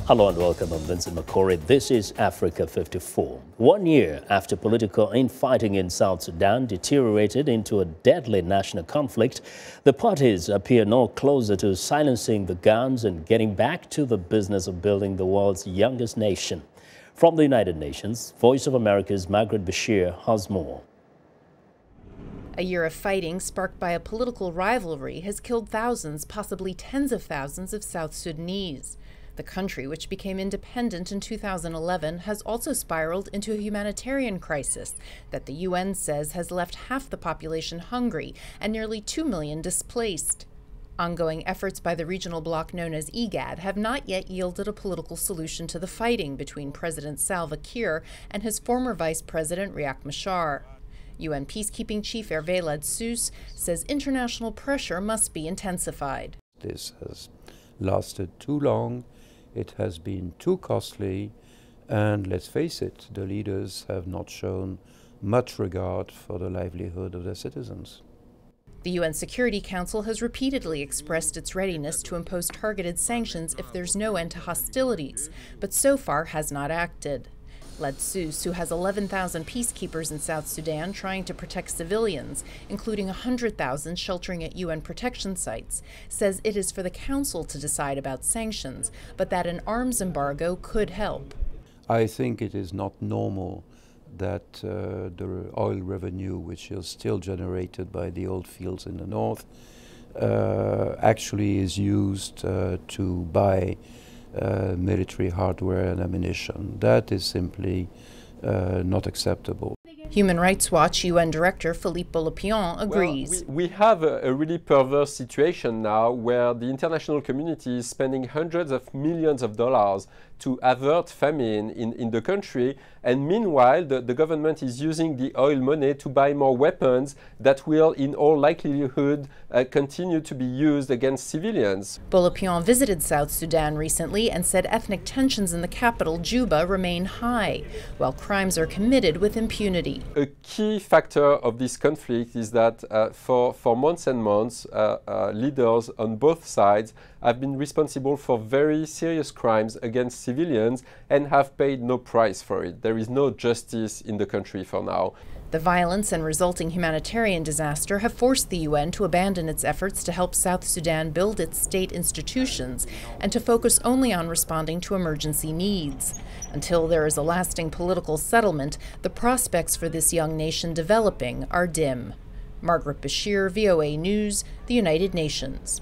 Hello and welcome. I'm Vincent McCory. This is Africa 54. 1 year after political infighting in South Sudan deteriorated into a deadly national conflict, the parties appear no closer to silencing the guns and getting back to the business of building the world's youngest nation. From the United Nations, Voice of America's Margaret Besheer has more. A year of fighting sparked by a political rivalry has killed thousands, possibly tens of thousands of South Sudanese. The country, which became independent in 2011, has also spiraled into a humanitarian crisis that the UN says has left half the population hungry and nearly 2 million displaced. Ongoing efforts by the regional bloc known as IGAD have not yet yielded a political solution to the fighting between President Salva Kiir and his former Vice President Riek Machar. UN peacekeeping chief Hervé Ladsus says international pressure must be intensified. This has lasted too long, it has been too costly, and let's face it, the leaders have not shown much regard for the livelihood of their citizens. The UN Security Council has repeatedly expressed its readiness to impose targeted sanctions if there's no end to hostilities, but so far has not acted. Ladsus, who has 11,000 peacekeepers in South Sudan trying to protect civilians, including 100,000 sheltering at UN protection sites, says it is for the Council to decide about sanctions, but that an arms embargo could help. I think it is not normal that the oil revenue, which is still generated by the oil fields in the north, actually is used to buy military hardware and ammunition. That is simply not acceptable. Human Rights Watch UN Director Philippe Boulepion agrees. We have a really perverse situation now where the international community is spending hundreds of millions of dollars to avert famine in the country, and meanwhile the government is using the oil money to buy more weapons that will in all likelihood continue to be used against civilians. Boulepion visited South Sudan recently and said ethnic tensions in the capital, Juba, remain high, while crimes are committed with impunity. A key factor of this conflict is that for months and months, leaders on both sides have been responsible for very serious crimes against civilians and have paid no price for it. There is no justice in the country for now. The violence and resulting humanitarian disaster have forced the UN to abandon its efforts to help South Sudan build its state institutions and to focus only on responding to emergency needs. Until there is a lasting political settlement, the prospects for this young nation developing are dim. Margaret Besheer, VOA News, the United Nations.